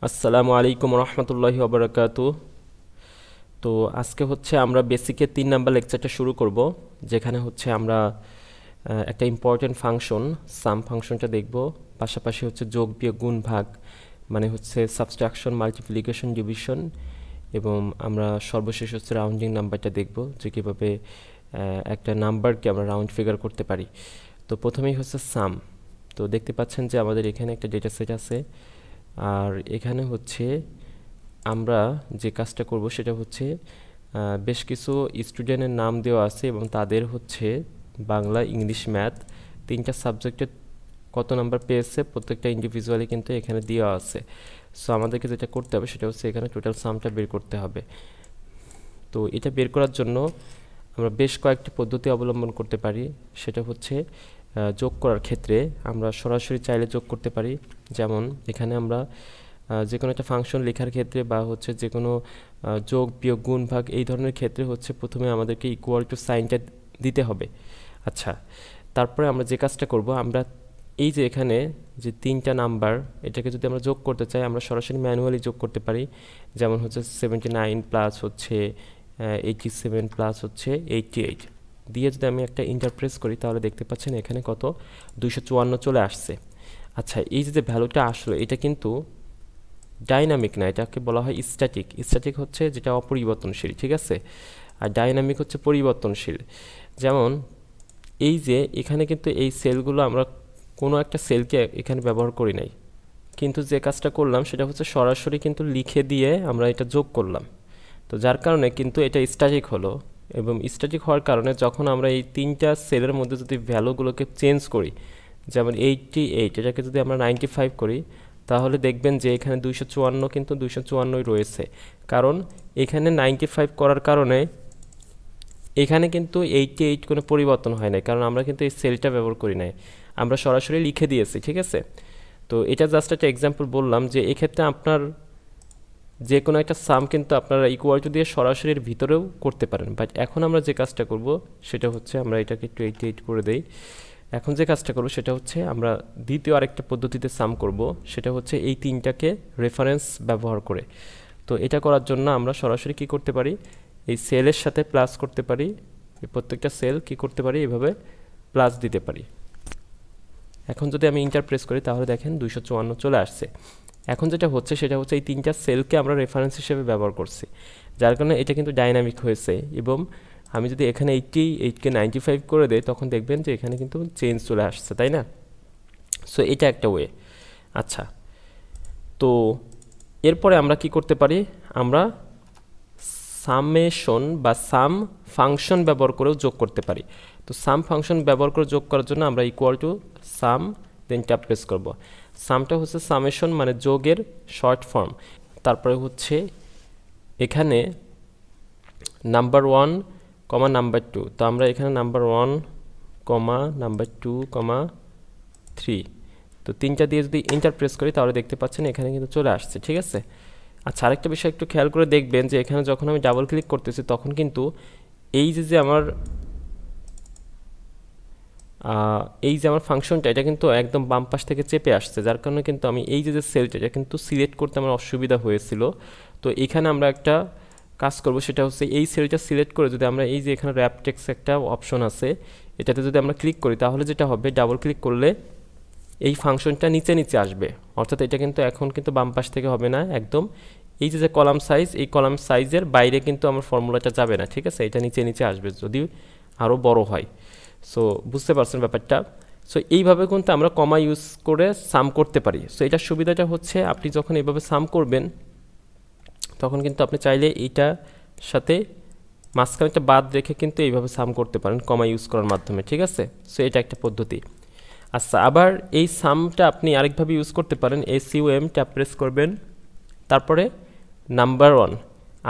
আসসালামু আলাইকুম রহমতুল্লাহি ওবরাকাতু। তো আজকে হচ্ছে আমরা বেসিকের 3 নাম্বার লেকচারটা শুরু করব, যেখানে হচ্ছে আমরা একটা ইম্পর্টেন্ট ফাংশন সাম ফাংশনটা দেখব। পাশাপাশি হচ্ছে যোগ বিয়োগ গুণ ভাগ, মানে হচ্ছে সাবট্রাকশন মাল্টিপ্লিকেশন ডিভিশন, এবং আমরা সর্বশেষ হচ্ছে রাউন্ডিং নাম্বারটা দেখব, যে কীভাবে একটা নাম্বারকে আমরা রাউন্ড ফিগার করতে পারি। তো প্রথমেই হচ্ছে সাম। তো দেখতে পাচ্ছেন যে আমাদের এখানে একটা ডেটা সেট আছে, আর এখানে হচ্ছে আমরা যে কাজটা করব সেটা হচ্ছে বেশ কিছু স্টুডেন্টের নাম দেওয়া আছে এবং তাদের হচ্ছে বাংলা, ইংলিশ, ম্যাথ 3টা সাবজেক্টে কত নাম্বার পেয়েছে প্রত্যেকটা ইন্ডিভিজুয়ালি কিন্তু এখানে দেওয়া আছে। সো আমাদেরকে যেটা করতে হবে সেটা হচ্ছে এখানে টোটাল সামটা বের করতে হবে। তো এটা বের করার জন্য আমরা বেশ কয়েকটি পদ্ধতি অবলম্বন করতে পারি। সেটা হচ্ছে যোগ করার ক্ষেত্রে আমরা সরাসরি চাইলে যোগ করতে পারি। যেমন এখানে আমরা যে কোনো একটা ফাংশন লেখার ক্ষেত্রে বা হচ্ছে যে কোনো যোগ বিয়োগ গুণ ভাগ এই ধরনের ক্ষেত্রে হচ্ছে প্রথমে আমাদেরকে ইকুয়াল টু সাইনটা দিতে হবে। আচ্ছা, তারপরে আমরা যে কাজটা করব, আমরা এই যে এখানে যে 3টা নাম্বার, এটাকে যদি আমরা যোগ করতে চাই আমরা সরাসরি ম্যানুয়ালি যোগ করতে পারি। যেমন হচ্ছে 79 প্লাস হচ্ছে 87 প্লাস হচ্ছে 88 দিয়ে যদি আমি একটা ইন্টারপ্রেস করি, তাহলে দেখতে পাচ্ছেন এখানে কত 254 চলে আসছে। আচ্ছা, এই যে ভ্যালুটা আসলো এটা কিন্তু ডাইনামিক না, এটাকে বলা হয় স্ট্যাটিক। স্ট্যাটিক হচ্ছে যেটা অপরিবর্তনশীল, ঠিক আছে, আর ডাইনামিক হচ্ছে পরিবর্তনশীল। যেমন এই যে এখানে কিন্তু এই সেলগুলো আমরা কোনো একটা সেলকে এখানে ব্যবহার করি নাই, কিন্তু যে কাজটা করলাম সেটা হচ্ছে সরাসরি কিন্তু লিখে দিয়ে আমরা এটা যোগ করলাম। তো যার কারণে কিন্তু এটা স্ট্যাটিক হলো, এবং স্ট্যাটিক হওয়ার কারণে যখন আমরা এই 3টা সেলের মধ্যে যদি ভ্যালুগুলোকে চেঞ্জ করি, যেমন 88 এটাকে যদি আমরা 95 করি, তাহলে দেখবেন যে এখানে 254 কিন্তু 254ই রয়েছে। কারণ এখানে 95 করার কারণে এখানে কিন্তু 88 কোনো পরিবর্তন হয় না, কারণ আমরা কিন্তু এই সেলটা ব্যবহার করি নাই, আমরা সরাসরি লিখে দিয়েছি, ঠিক আছে। তো এটা জাস্ট একটা এক্সাম্পল বললাম যে এক্ষেত্রে আপনার যে কোনো একটা সাম কিন্তু আপনারা ইকুয়াল টু দিয়ে সরাসরি এর ভিতরেও করতে পারেন। বাট এখন আমরা যে কাজটা করব সেটা হচ্ছে আমরা এটাকে একটু 88 করে দেই। এখন যে কাজটা করব সেটা হচ্ছে আমরা দ্বিতীয় আরেকটা পদ্ধতিতে সাম করব, সেটা হচ্ছে এই 3টাকে রেফারেন্স ব্যবহার করে। তো এটা করার জন্য আমরা সরাসরি কি করতে পারি, এই সেলের সাথে প্লাস করতে পারি, এই প্রত্যেকটা সেল কি করতে পারি, এভাবে প্লাস দিতে পারি। এখন যদি আমি ইন্টার প্রেস করি তাহলে দেখেন 254 চলে আসছে। এখন যেটা হচ্ছে সেটা হচ্ছে এই 3টা সেলকে আমরা রেফারেন্স হিসেবে ব্যবহার করছি, যার কারণে এটা কিন্তু ডাইনামিক হয়েছে। এবং আমি যদি এখানে 88কে 95 করে দেই, তখন দেখবেন যে এখানে কিন্তু চেঞ্জ চলে আসছে, তাই না? সো এটা একটা ওয়ে। আচ্ছা, তো এরপরে আমরা কি করতে পারি, আমরা সামেশন বা সাম ফাংশন ব্যবহার করেও যোগ করতে পারি। তো সাম ফাংশন ব্যবহার করে যোগ করার জন্য আমরা equal to sum then tap press করব। সামটা হচ্ছে সামেশন মানে যোগের শর্ট ফর্ম। তারপরে হচ্ছে এখানে নাম্বার 1 কমা নাম্বার 2, তো আমরা এখানে নাম্বার 1 কমা নাম্বার 2 কমা 3, তো 3টা দিয়ে যদি এন্টার প্রেস করি তাহলে দেখতে পাচ্ছেন এখানে কিন্তু চলে আসছে, ঠিক আছে। আচ্ছা, আরেকটা বিষয় একটু খেয়াল করে দেখবেন যে এখানে যখন আমি ডাবল ক্লিক করতেছি তখন কিন্তু এই যে আমার ফাংশনটা এটা কিন্তু একদম বাম পাশ থেকে চেপে আসছে, যার কারণে কিন্তু আমি এই যে সেলটা এটা কিন্তু সিলেক্ট করতে আমার অসুবিধা হয়েছিল। তো এখানে আমরা একটা কাজ করব, সেটা হচ্ছে এই সেলটা সিলেক্ট করে যদি আমরা এই যে এখানে র্যাপ টেক্সট একটা অপশন আছে, এটাতে যদি আমরা ক্লিক করি তাহলে যেটা হবে, ডাবল ক্লিক করলে এই ফাংশনটা নিচে নিচে আসবে। অর্থাৎ এটা কিন্তু এখন কিন্তু বাম পাশ থেকে হবে না, একদম এই যে কলাম সাইজ, এই কলাম সাইজের বাইরে কিন্তু আমার ফর্মুলাটা যাবে না, ঠিক আছে, এটা নিচে নিচে আসবে যদি আরও বড় হয়। সো বুঝতে পারছেন ব্যাপারটা। সো এইভাবে কিন্তু আমরা কমা ইউজ করে সাম করতে পারি। সো এটার সুবিধাটা হচ্ছে আপনি যখন এইভাবে সাম করবেন তখন কিন্তু আপনি চাইলে এইটার সাথে মাঝখানে একটা বাদ রেখে কিন্তু এইভাবে সাম করতে পারেন কমা ইউজ করার মাধ্যমে, ঠিক আছে। সো এটা একটা পদ্ধতি। আচ্ছা, আবার এই সামটা আপনি আরেকভাবে ইউজ করতে পারেন। SUM ট্যাপ প্রেস করবেন, তারপরে নাম্বার 1,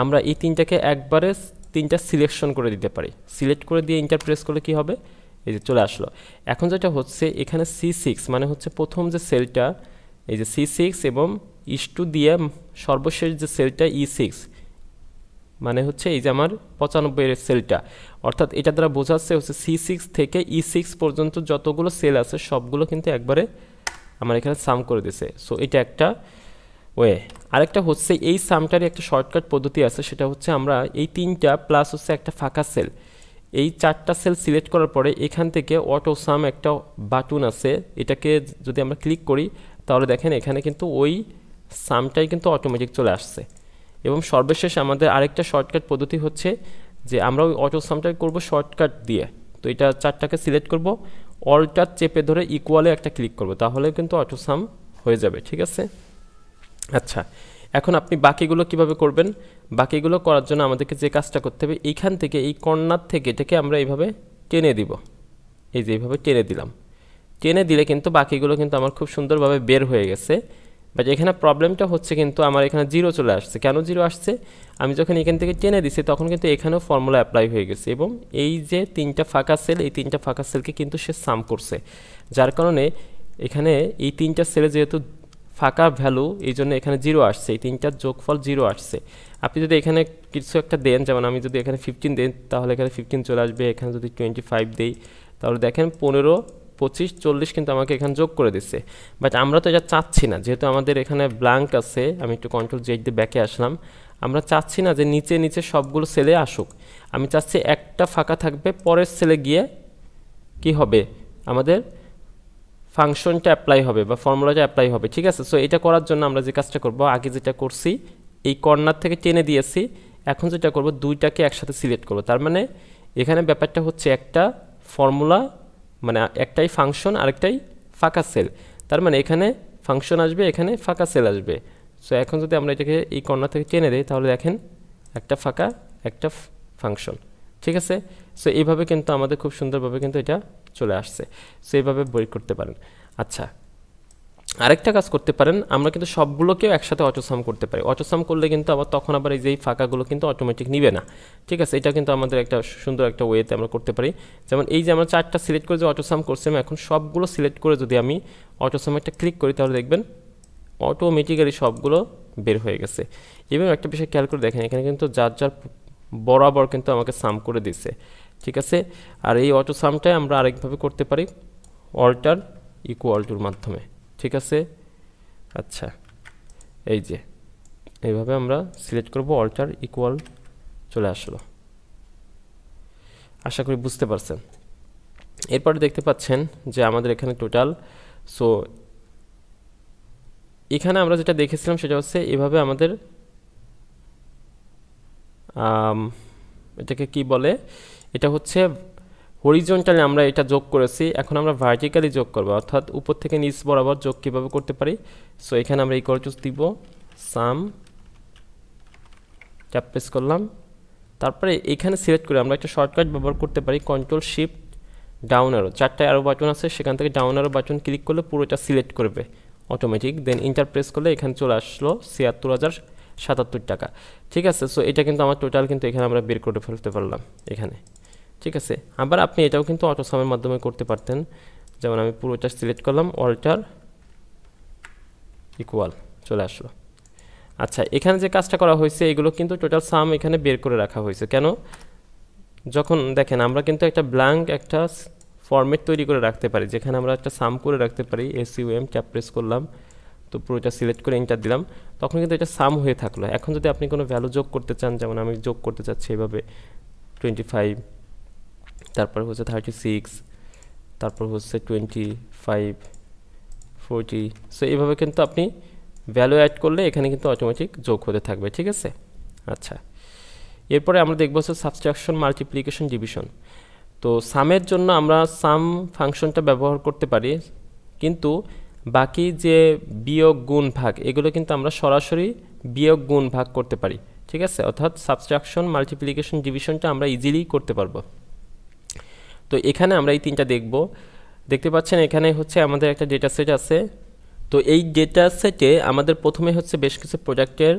আমরা এই 3টাকে একবারে 3টা সিলেকশন করে দিতে পারি। সিলেক্ট করে দিয়ে ইন্টার প্রেস করলে কি হবে, এই যে চলে আসলো। এখন যেটা হচ্ছে এখানে C6 মানে হচ্ছে প্রথম যে সেলটা, এই যে C6 এবং ইস2 দিয়ে সর্বশেষ যে সেলটা E6 মানে হচ্ছে এই যে আমার 95 এর সেলটা, অর্থাৎ এটা দ্বারা বোঝাচ্ছে হচ্ছে C6 থেকে E6 পর্যন্ত যতগুলো সেল আছে সবগুলো কিন্তু একবারে আমার এখানে সাম করে দিয়েছে। সো এটা একটা ওয়ে। আরেকটা হচ্ছে এই সামটারই একটা শর্টকাট পদ্ধতি আছে, সেটা হচ্ছে আমরা এই 3টা প্লাস হচ্ছে একটা ফাঁকা সেল, এই 4টা সেল সিলেক্ট করার পরে এখান থেকে অটো সাম একটা বাটন আছে, এটাকে যদি আমরা ক্লিক করি তাহলে দেখেন এখানে কিন্তু ওই সামটাই কিন্তু অটোমেটিক চলে আসছে। এবং সর্বশেষ আমাদের আরেকটা শর্টকাট পদ্ধতি হচ্ছে যে আমরা ওই অটো সামটাই করব শর্টকাট দিয়ে। তো এটা 4টাকে সিলেক্ট করব, অল্টার চেপে ধরে ইকুয়ালে একটা ক্লিক করব, তাহলে কিন্তু অটো সাম হয়ে যাবে। ঠিক আছে, আচ্ছা এখন আপনি বাকিগুলো কিভাবে করবেন? বাকিগুলো করার জন্য আমাদেরকে যে কাজটা করতে হবে, এইখান থেকে এই কর্নার থেকে এটাকে আমরা এইভাবে টেনে দিব, এই যে এইভাবে টেনে দিলাম। টেনে দিলে কিন্তু বাকিগুলো কিন্তু আমার খুব সুন্দরভাবে বের হয়ে গেছে। বাট এখানে প্রবলেমটা হচ্ছে কিন্তু আমার এখানে 0 চলে আসছে। কেন 0 আসছে? আমি যখন এখান থেকে টেনে দিছি তখন কিন্তু এখানেও ফর্মুলা অ্যাপ্লাই হয়ে গেছে, এবং এই যে 3টা ফাঁকা সেল, এই 3টা ফাঁকা সেলকে কিন্তু সে সাম করছে, যার কারণে এখানে এই 3টা সেলে যেহেতু ফাঁকা ভ্যালু, এই জন্য এখানে 0 আসছে, এই 3টার যোগফল 0 আসছে। আপনি যদি এখানে কিছু একটা দেন, যেমন আমি যদি এখানে 15 দেন তাহলে এখানে 15 চলে আসবে, এখানে যদি 25 দেই তাহলে দেখেন 15, 25, 40 কিন্তু আমাকে এখানে যোগ করে দিচ্ছে। বাট আমরা তো এটা চাচ্ছি না, যেহেতু আমাদের এখানে ব্ল্যাঙ্ক আছে। আমি একটু কন্ট্রোল জেড দিয়ে ব্যাকে আসলাম। আমরা চাচ্ছি না যে নিচে নিচে সবগুলো সেলে আসুক, আমি চাচ্ছি একটা ফাঁকা থাকবে, পরের সেলে গিয়ে কি হবে, আমাদের ফাংশনটা অ্যাপ্লাই হবে বা ফর্মুলাটা অ্যাপ্লাই হবে। ঠিক আছে, সো এটা করার জন্য আমরা যে কাজটা করব, আগে যেটা করছি এই কর্নার থেকে টেনে দিয়েছি, এখন যেটা করব দুইটাকে একসাথে সিলেক্ট করব। তার মানে এখানে ব্যাপারটা হচ্ছে একটা ফর্মুলা, মানে একটাই ফাংশন আরেকটাই ফাঁকা সেল, তার মানে এখানে ফাংশন আসবে, এখানে ফাঁকা সেল আসবে। সো এখন যদি আমরা এটাকে এই কর্নার থেকে টেনে দিই তাহলে দেখেন একটা ফাঁকা একটা ফাংশন। ঠিক আছে, সো এইভাবে কিন্তু আমাদের খুব সুন্দরভাবে কিন্তু এটা চলে আসছে। সো এইভাবে বই করতে পারেন। আচ্ছা, আরেকটা কাজ করতে পারেন, আমরা কিন্তু সবগুলোকেও একসাথে অটোসাম করতে পারি। অটোসাম করলে কিন্তু আবার তখন আবার এই যে ফাঁকাগুলো কিন্তু অটোমেটিক নিবে না। ঠিক আছে, এটা কিন্তু আমাদের একটা সুন্দর একটা ওয়েতে আমরা করতে পারি। যেমন এই যে আমরা 4টা সিলেক্ট করে যে অটোসাম করছিলাম, এখন সবগুলো সিলেক্ট করে যদি আমি অটোসাম একটা ক্লিক করি তাহলে দেখবেন অটোমেটিক্যালি সবগুলো বের হয়ে গেছে। এবং একটা বিষয় খেয়াল করে দেখেন, এখানে কিন্তু যার যার বরাবর কিন্তু আমাকে সাম করে দিচ্ছে। ঠিক আছে, আর এই অটো সামটাই আমরা আরেকভাবে করতে পারি, অল্টার ইকুয়াল টুর মাধ্যমে। ঠিক আছে, আচ্ছা এই যে এইভাবে আমরা সিলেক্ট করব, অল্টার ইকুয়াল চলে আসলো। আশা করি বুঝতে পারছেন। এরপরে দেখতে পাচ্ছেন যে আমাদের এখানে টোটাল, সো এখানে আমরা যেটা দেখেছিলাম সেটা হচ্ছে এভাবে আমাদের এটাকে কি বলে, এটা হচ্ছে হরিজন্টালি আমরা এটা যোগ করেছি, এখন আমরা ভার্টিক্যালি যোগ করব, অর্থাৎ উপর থেকে নিচ বরাবর যোগ কীভাবে করতে পারি। সো এখানে আমরা ইকুয়াল টু দিব, সাম ট্যাপ প্রেস করলাম, তারপরে এখানে সিলেক্ট করে আমরা একটা শর্টকাট ব্যবহার করতে পারি, কন্ট্রোল শিফট ডাউন অ্যারো, 4টা অ্যারো বাটন আছে, সেখান থেকে ডাউন অ্যারো বাটন ক্লিক করলে পুরোটা সিলেক্ট করবে অটোমেটিক। দেন ইন্টার প্রেস করলে এখানে চলে আসলো ৭৬,০৭৭ টাকা। ঠিক আছে, সো এটা কিন্তু আমার টোটাল কিন্তু এখানে আমরা বের করে ফেলতে পারলাম এখানে। ঠিক আছে, আবার আপনি এটাও কিন্তু অটোসামের মাধ্যমে করতে পারতেন। যেমন আমি পুরোটা সিলেক্ট করলাম, অল্টার ইকুয়াল চলে আসলো। আচ্ছা, এখানে যে কাজটা করা হয়েছে এগুলো কিন্তু টোটাল সাম এখানে বের করে রাখা হয়েছে। কেন? যখন দেখেন আমরা কিন্তু একটা ব্ল্যাঙ্ক একটা ফরম্যাট তৈরি করে রাখতে পারি, যেখানে আমরা একটা সাম করে রাখতে পারি। SUM ট্যাপ প্রেস করলাম, তো পুরোটা সিলেক্ট করে এন্টার দিলাম, তখন কিন্তু এটা সাম হয়ে থাকলো। এখন যদি আপনি কোনো ভ্যালু যোগ করতে চান, যেমন আমি যোগ করতে চাচ্ছি এভাবে 25, তারপর হচ্ছে 36, তারপর হচ্ছে 25, 40, সো এইভাবে কিন্তু আপনি ভ্যালু অ্যাড করলে এখানে কিন্তু অটোমেটিক যোগ হতে থাকবে। ঠিক আছে, আচ্ছা এরপরে আমরা দেখব হচ্ছে সাবট্রাকশন, মাল্টিপ্লিকেশন, ডিভিশন। তো সামের জন্য আমরা সাম ফাংশনটা ব্যবহার করতে পারি, কিন্তু বাকি যে বিয়োগ, গুণ, ভাগ এগুলো কিন্তু আমরা সরাসরি বিয়োগ, গুণ, ভাগ করতে পারি। ঠিক আছে, অর্থাৎ সাবট্রাকশন, মাল্টিপ্লিকেশন, ডিভিশনটা আমরা ইজিলি করতে পারবো। তো এখানে আমরা এই 3টা দেখব। দেখতে পাচ্ছেন এখানে হচ্ছে আমাদের একটা ডেটা সেট আছে। তো এই ডেটা সেটে আমাদের প্রথমে হচ্ছে বেশ কিছু প্রোডাক্টের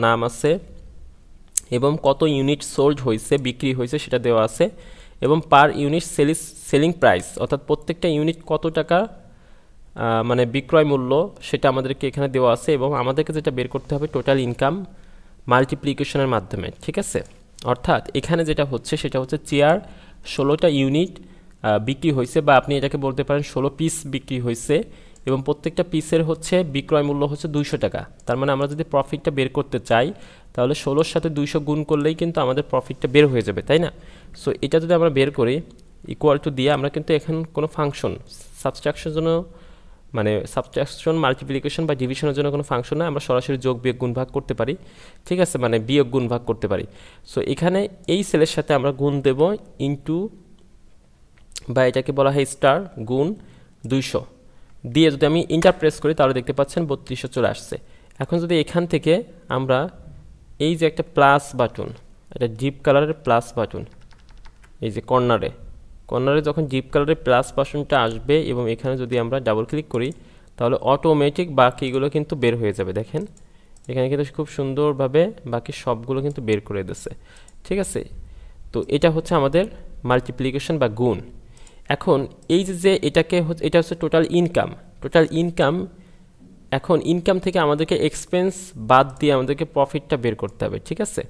নাম আছে এবং কত ইউনিট সোল্ড হয়েছে, বিক্রি হয়েছে সেটা দেওয়া আছে, এবং পার ইউনিট সেলিং প্রাইস, অর্থাৎ প্রত্যেকটা ইউনিট কত টাকা মানে বিক্রয় মূল্য সেটা আমাদেরকে এখানে দেওয়া আছে, এবং আমাদেরকে যেটা বের করতে হবে টোটাল ইনকাম মাল্টিপ্লিকেশনের মাধ্যমে। ঠিক আছে, অর্থাৎ এখানে যেটা হচ্ছে সেটা হচ্ছে চেয়ার 16টা ইউনিট বিক্রি হয়েছে, বা আপনি এটাকে বলতে পারেন 16 পিস বিক্রি হয়েছে, এবং প্রত্যেকটা পিসের হচ্ছে বিক্রয় মূল্য হচ্ছে 200 টাকা। তার মানে আমরা যদি প্রফিটটা বের করতে চাই তাহলে 16-র সাথে 200 গুণ করলেই কিন্তু আমাদের প্রফিটটা বের হয়ে যাবে, তাই না? সো এটা যদি আমরা বের করি ইকুয়াল টু দিয়ে, আমরা কিন্তু এখন কোনো ফাংশন সাবট্রাকশনের জন্য মানে সাবট্রাকশন, মাল্টিপ্লিকেশন বা ডিভিশনের জন্য কোনো ফাংশন না, আমরা সরাসরি যোগ বিয়োগ গুণ ভাগ করতে পারি, ঠিক আছে, মানে বিয়োগ গুণ ভাগ করতে পারি। সো এখানে এই সেলের সাথে আমরা গুণ দেব ইনটু, বা এটাকে বলা হয় স্টার গুণ 200 দিয়ে যদি আমি ইন্টার প্রেস করি তাহলে দেখতে পাচ্ছেন 3200 চলে আসছে। এখন যদি এখান থেকে আমরা এই যে একটা প্লাস বাটন, এটা ডিপ কালারের প্লাস বাটন, এই যে কর্নারে যখন ডিপ কালারের প্লাস বাটনটা আসবে এবং এখানে যদি আমরা ডাবল ক্লিক করি তাহলে অটোমেটিক বাকিগুলো কিন্তু বের হয়ে যাবে। দেখেন এখানে কিন্তু খুব সুন্দরভাবে বাকি সবগুলো কিন্তু বের করে দিচ্ছে, ঠিক আছে। তো এটা হচ্ছে আমাদের মাল্টিপ্লিকেশন বা গুণ। এখন এই যে এটা হচ্ছে টোটাল ইনকাম। এখন ইনকাম থেকে আমাদেরকে এক্সপেন্স বাদ দিয়ে আমাদেরকে প্রফিটটা বের করতে হবে, ঠিক আছে।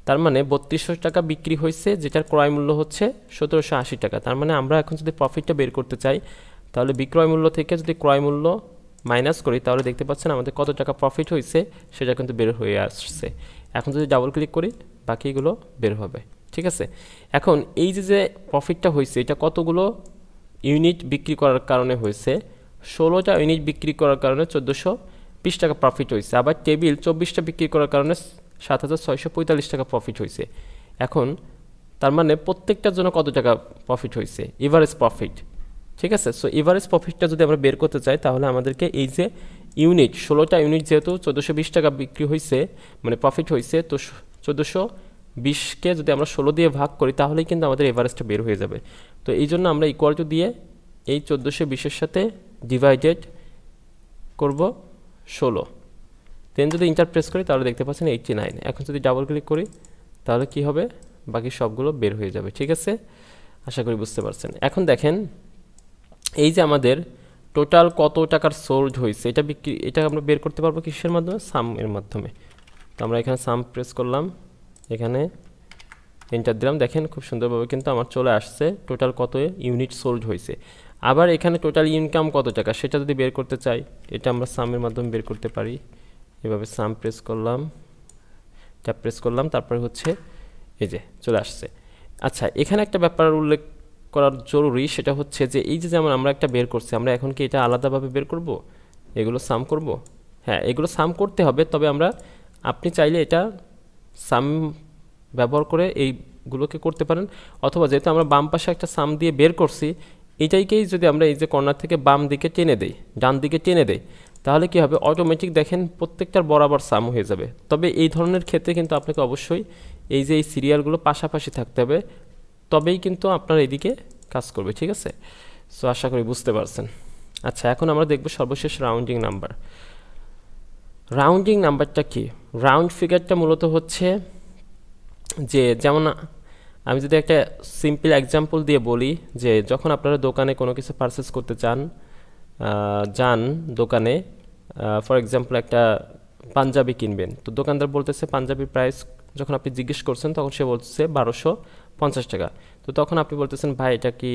তার মানে 3200 টাকা বিক্রি হয়েছে, যেটার ক্রয় মূল্য হচ্ছে 1780 টাকা। তার মানে আমরা এখন যদি প্রফিটটা বের করতে চাই তাহলে বিক্রয় মূল্য থেকে যদি ক্রয় মূল্য মাইনাস করি তাহলে দেখতে পাচ্ছেন আমাদের কত টাকা প্রফিট হয়েছে সেটা কিন্তু বের হয়ে আসছে। এখন যদি ডাবল ক্লিক করি বাকিগুলো বের হবে, ঠিক আছে। এখন এই যে প্রফিটটা হয়েছে এটা কতগুলো ইউনিট বিক্রি করার কারণে হয়েছে, 16টা ইউনিট বিক্রি করার কারণে 1420 টাকা প্রফিট হয়েছে। আবার টেবিল 24টা বিক্রি করার কারণে 7645 টাকা প্রফিট হয়েছে। এখন তার মানে প্রত্যেকটার জন্য কত টাকা প্রফিট হয়েছে, এভারেজ প্রফিট, ঠিক আছে। সো এভারেজ প্রফিটটা যদি আমরা বের করতে চাই তাহলে আমাদেরকে এই যে ইউনিট 16টা ইউনিট যেহেতু 1420 টাকা বিক্রি হয়েছে মানে প্রফিট হয়েছে, তো 1420কে যদি আমরা 16 দিয়ে ভাগ করি তাহলেই কিন্তু আমাদের এভারেজটা বের হয়ে যাবে। তো এই জন্য আমরা ইকুয়াল টু দিয়ে এই 1420-এর সাথে ডিভাইডেড করব 16, দেন যদি ইন্টার প্রেস করি তাহলে দেখতে পাচ্ছেন 89। এখন যদি ডাবল ক্লিক করি তাহলে কি হবে, বাকি সবগুলো বের হয়ে যাবে, ঠিক আছে। আশা করি বুঝতে পারছেন। এখন দেখেন এই যে আমাদের টোটাল কত টাকার সোল্ড হয়েছে এটা আমরা বের করতে পারবো কিসের মাধ্যমে, সাম এর মাধ্যমে। তো আমরা এখানে সাম প্রেস করলাম, এখানে এন্টার দিলাম, দেখেন খুব সুন্দরভাবে কিন্তু আমার চলে আসছে টোটাল কত ইউনিট সোল্ড হয়েছে। আবার এখানে টোটাল ইনকাম কত টাকা সেটা যদি বের করতে চাই এটা আমরা সামের মাধ্যমে বের করতে পারি। এভাবে সাম প্রেস করলাম, ট্যাপ প্রেস করলাম, তারপরে হচ্ছে এই যে চলে আসছে। আচ্ছা এখানে একটা ব্যাপার উল্লেখ করার জরুরি, সেটা হচ্ছে যে এই যে যেমন আমরা একটা বের করছি, আমরা এখন কি এটা আলাদাভাবে বের করব, এগুলো সাম করব? হ্যাঁ, এগুলো সাম করতে হবে, তবে আপনি চাইলে এটা সাম ব্যবহার করে এইগুলোকে করতে পারেন, অথবা যেহেতু আমরা বাম পাশে একটা সাম দিয়ে বের করছি এটাইকেই যদি আমরা এই যে কর্নার থেকে বাম দিকে টেনে দেই, ডান দিকে টেনে দেই, তাহলে কি হবে, অটোমেটিক দেখেন প্রত্যেকটার বরাবর সাম হয়ে যাবে। তবে এই ধরনের ক্ষেত্রে কিন্তু আপনাকে অবশ্যই এই যে এই সিরিয়ালগুলো পাশাপাশি থাকতে হবে, তবেই কিন্তু আপনার এইদিকে কাজ করবে, ঠিক আছে। সো আশা করি বুঝতে পারছেন। আচ্ছা এখন আমরা দেখব সর্বশেষ রাউন্ডিং নাম্বার। রাউন্ডিং নাম্বারটা কি? রাউন্ড ফিগারটা মূলত হচ্ছে যে, যেমন আমি যদি একটা সিম্পল এক্সাম্পল দিয়ে বলি, যে যখন আপনারা দোকানে কোনো কিছু পারচেস করতে যান দোকানে, ফর এক্সাম্পল একটা পাঞ্জাবি কিনবেন, তো দোকানদার বলতেছে পাঞ্জাবির প্রাইস, যখন আপনি জিজ্ঞেস করছেন তখন সে বলতেছে 1250 টাকা। তো তখন আপনি বলতেছেন ভাই এটা কি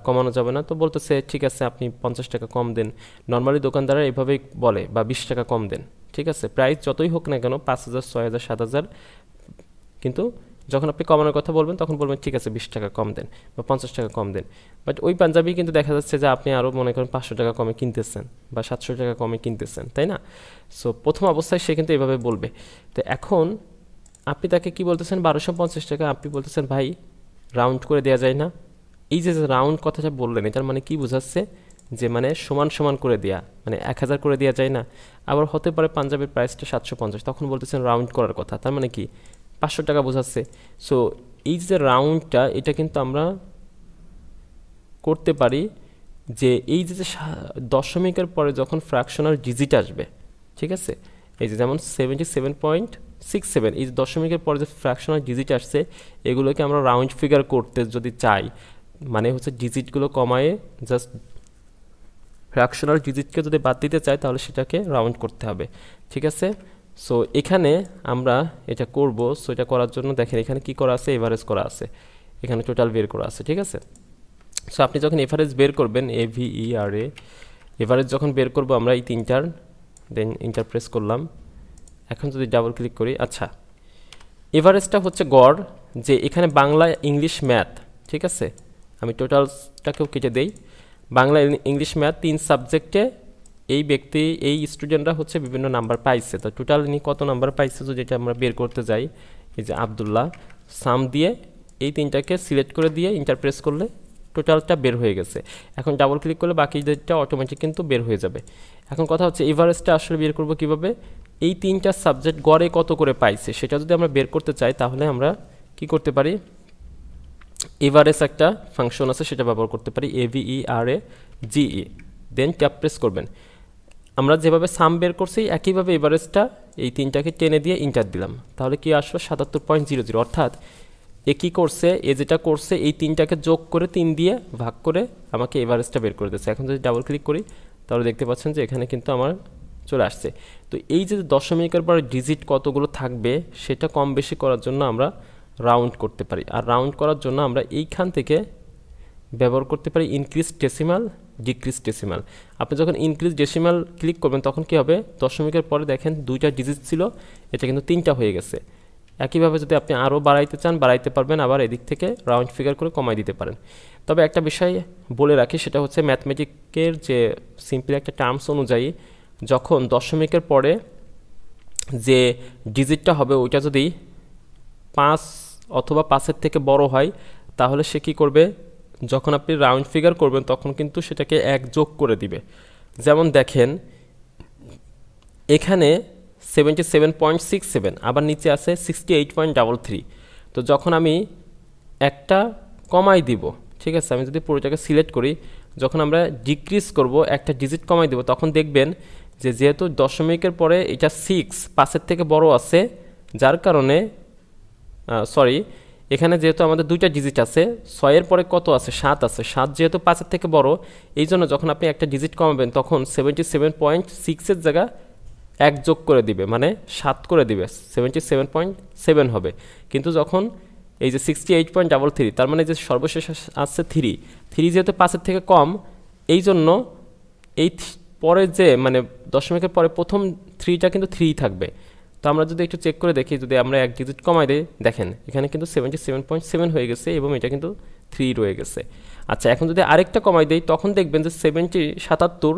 কমানো যাবে না? তো বলতেছে ঠিক আছে আপনি 50 টাকা কম দেন। নর্মালি দোকানদাররা এভাবেই বলে, বা 20 টাকা কম দেন, ঠিক আছে, প্রাইস যতই হোক না কেন, 5000, 6000, 7000, কিন্তু যখন আপনি কমানোর কথা বলবেন তখন বলবেন ঠিক আছে 20 টাকা কম দেন বা 50 টাকা কম দেন। বাট ওই পাঞ্জাবি কিন্তু দেখা যাচ্ছে যে আপনি আরও মনে করেন 500 টাকা কমে কিনতেছেন বা 700 টাকা কমে কিনতেছেন, তাই না? সো প্রথম অবস্থায় সে কিন্তু এভাবে বলবে। তো এখন আপনি তাকে কি বলতেছেন, 1250 টাকা, আপনি বলতেছেন ভাই রাউন্ড করে দেওয়া যায় না? এই যে রাউন্ড কথাটা বললেন এটার মানে কি বোঝাচ্ছে, যে মানে সমান সমান করে দেয়া, মানে 1000 করে দেওয়া যায় না? আবার হতে পারে পাঞ্জাবির প্রাইসটা 750, তখন বলতেছেন রাউন্ড করার কথা, তার মানে কি 500 টাকা বোঝাচ্ছে। সো এই যে রাউন্ডটা, এটা কিন্তু আমরা করতে পারি যে এই যে দশমিকের পরে যখন ফ্র্যাকশনাল ডিজিট আসবে, ঠিক আছে, এই যে যেমন 77.67, এই যে দশমিকের পরে যে ফ্র্যাকশনাল ডিজিট আসছে, এগুলোকে আমরা রাউন্ড ফিগার করতে যদি চাই, মানে হচ্ছে ডিজিটগুলো কমায়ে জাস্ট ফ্র্যাকশনাল ডিজিটকে যদি বাদ দিতে চাই তাহলে সেটাকে রাউন্ড করতে হবে, ঠিক আছে। সো এখানে আমরা এটা করব। সো এটা করার জন্য দেখেন এখানে কি করা আছে, এভারেজ করা আছে, এখানে টোটাল বের করা আছে, ঠিক আছে। সো আপনি যখন এভারেজ বের করবেন, AVERA এভারেজ যখন বের করব আমরা এই তিনটার, দেন এন্টার প্রেস করলাম। এখন যদি ডাবল ক্লিক করি, আচ্ছা এভারেজটা হচ্ছে গড়, যে এখানে বাংলা ইংলিশ ম্যাথ, ঠিক আছে, আমি টোটালসটাকেও কেটে দেই, বাংলা ইংলিশ ম্যাথ 3 সাবজেক্টে এই ব্যক্তি এই স্টুডেন্টরা হচ্ছে বিভিন্ন নাম্বার পাইছে। তো টোটাল ইনি কত নাম্বার পাইছে যদি এটা আমরা বের করতে যাই, এই যে আব্দুল্লাহ, সাম দিয়ে এই তিনটাকে সিলেক্ট করে দিয়ে এন্টার প্রেস করলে টোটালটা বের হয়ে গেছে। এখন ডাবল ক্লিক করলে বাকিটা অটোমেটিক কিন্তু বের হয়ে যাবে। এখন কথা হচ্ছে এভারেজটা আসলে বের করব কিভাবে, এই তিনটা সাবজেক্ট গড়ে কত করে পাইছে সেটা যদি আমরা বের করতে চাই তাহলে আমরা কি করতে পারি, এভারেজ একটা ফাংশন আছে সেটা ব্যবহার করতে পারি, AVERAGE, দেন ট্যাব প্রেস করবেন। আমরা যেভাবে সাম বের করছি একইভাবে এভারেজটা এই তিনটাকে টেনে দিয়ে ইন্টার দিলাম, তাহলে কি আসলো 77.00। অর্থাৎ এ কী করছে, এ যেটা করছে এই তিনটাকে যোগ করে 3 দিয়ে ভাগ করে আমাকে এভারেজটা বের করে দিয়েছে। এখন যদি ডাবল ক্লিক করি তাহলে দেখতে পাচ্ছেন যে এখানে কিন্তু আমার চলে আসছে। তো এই যে দশমিকের পর ডিজিট কতগুলো থাকবে সেটা কম বেশি করার জন্য আমরা রাউন্ড করতে পারি, আর রাউন্ড করার জন্য আমরা এইখান থেকে ব্যবহার করতে পারি ইনক্রিজ ডেসিমাল, ডিক্রিজ ডেসিমাল। আপনি যখন ইনক্রিজ ডেসিমাল ক্লিক করবেন তখন কি হবে, দশমিকের পরে দেখেন 2টা ডিজিট ছিল, এটা কিন্তু 3টা হয়ে গেছে। একইভাবে যদি আপনি আরও বাড়াইতে চান বাড়াইতে পারবেন, আবার এদিক থেকে রাউন্ড ফিগার করে কমাই দিতে পারেন। তবে একটা বিষয় বলে রাখি, সেটা হচ্ছে ম্যাথমেটিকের যে সিম্পল একটা টার্মস অনুযায়ী যখন দশমিকের পরে যে ডিজিটটা হবে ওইটা যদি 5 অথবা 5-এর থেকে বড় হয় তাহলে সে কী করবে, যখন আপনি রাউন্ড ফিগার করবেন তখন কিন্তু সেটাকে 1 যোগ করে দিবে। যেমন দেখেন এখানে 77.67, আবার নিচে আছে 68.33। তো যখন আমি একটা কমাই দিব, ঠিক আছে, আমি যদি পুরোটাকে সিলেক্ট করি, যখন আমরা ডিক্রিজ করব একটা ডিজিট কমাই দেব তখন দেখবেন যে যেহেতু দশমিকের পরে এটা 6 5-এর থেকে বড় আছে, যার কারণে সরি এখানে যেহেতু আমাদের 2টা ডিজিট আছে, 6-এর পরে কত আছে, 7 আছে, 7 যেহেতু 5-এর থেকে বড়, এই জন্য যখন আপনি একটা ডিজিট কমাবেন তখন 77.6-এর জায়গা 1 যোগ করে দিবে, মানে 7 করে দিবে, 77.7 হবে। কিন্তু যখন এই যে 68.33, তার মানে যে সর্বশেষ আসছে 3 যেহেতু 5-এর থেকে কম, এই জন্য এই পরে যে মানে দশমিকের পরে প্রথম 3টা কিন্তু 3 থাকবে। তো আমরা যদি একটু চেক করে দেখি, যদি আমরা 1 ডিজিট কমাই দিই, দেখেন এখানে কিন্তু 77.7 হয়ে গেছে এবং এটা কিন্তু 3 রয়ে গেছে। আচ্ছা এখন যদি আরেকটা কমাই দেই তখন দেখবেন যে 77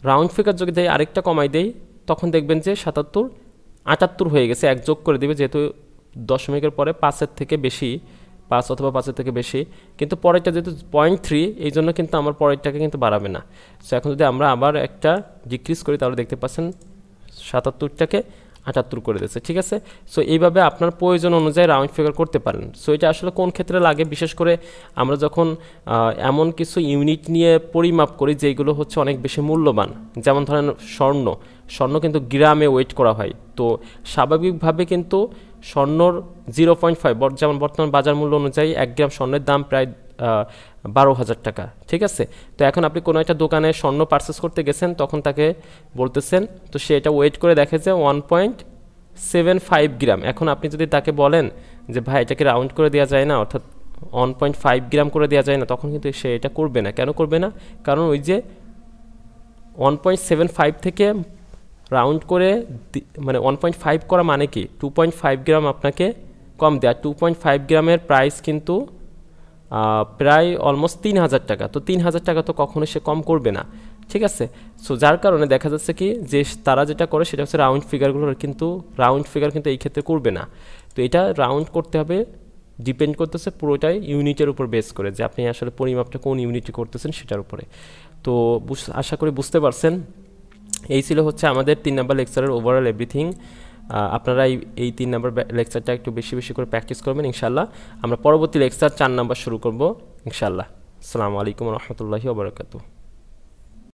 রাউন্ড ফিগার যদি দেয় আরেকটা কমাই দেই তখন দেখবেন যে 78 হয়ে গেছে, 1 যোগ করে দিবে, যেহেতু দশমিকের পরে 5-এর থেকে বেশি, 5 অথবা 5-এর থেকে বেশি, কিন্তু পরেরটা যেহেতু 0.3 এই জন্য কিন্তু আমার পরেরটাকে কিন্তু বাড়াবে না। সো এখন যদি আমরা আবার একটা ডিক্রিজ করি তাহলে দেখতে পাচ্ছেন 77টাকে 78 করে দিয়েছে, ঠিক আছে। সো এইভাবে আপনার প্রয়োজন অনুযায়ী রাউন্ড ফিগার করতে পারেন। সো এটা আসলে কোন ক্ষেত্রে লাগে, বিশেষ করে আমরা যখন এমন কিছু ইউনিট নিয়ে পরিমাপ করি যেগুলো হচ্ছে অনেক বেশি মূল্যবান, যেমন ধরেন স্বর্ণ কিন্তু গ্রামে ওয়েট করা হয়। তো স্বাভাবিকভাবে কিন্তু স্বর্ণর 0.5 যেমন বর্তমান বাজার মূল্য অনুযায়ী 1 গ্রাম স্বর্ণের দাম প্রায় 12,000 টাকা, ঠিক আছে। তো এখন আপনি কোনো একটা দোকানে স্বর্ণ পারচেস করতে গেছেন, তখন তাকে বলতেছেন, তো সে এটা ওয়েট করে দেখে যে 1.75 গ্রাম। এখন আপনি যদি তাকে বলেন যে ভাই এটাকে রাউন্ড করে দেওয়া যায় না, অর্থাৎ 1.5 গ্রাম করে দেওয়া যায় না, তখন কিন্তু সে এটা করবে না। কেন করবে না, কারণ ওই যে 1.75 থেকে রাউন্ড করে মানে 1.5 করা মানে কি 2.5 গ্রাম আপনাকে কম দেয়া। 2.5 গ্রামের প্রাইস কিন্তু প্রায় অলমোস্ট 3,000 টাকা। তো 3,000 টাকা তো কখনো সে কম করবে না, ঠিক আছে। সো যার কারণে দেখা যাচ্ছে কি যে তারা যেটা করে সেটা হচ্ছে রাউন্ড ফিগারগুলোর কিন্তু রাউন্ড ফিগার কিন্তু এই ক্ষেত্রে করবে না। তো এটা রাউন্ড করতে হবে, ডিপেন্ড করতেছে পুরোটাই ইউনিটের উপর বেস করে, যে আপনি আসলে পরিমাপটা কোন ইউনিটে করতেছেন সেটার উপরে। তো আশা করি বুঝতে পারছেন। এই ছিল হচ্ছে আমাদের 3 নাম্বার লেকচারের ওভারঅল এভরিথিং। আপনারা এই 3 নাম্বার লেকচারটা একটু বেশি বেশি করে প্র্যাকটিস করবেন ইনশাল্লাহ। আমরা পরবর্তী লেকচার 4 নাম্বার শুরু করব ইনশাল্লাহ। আসসালামু আলাইকুম ওয়া রাহমাতুল্লাহি ওয়া বারাকাতুহু।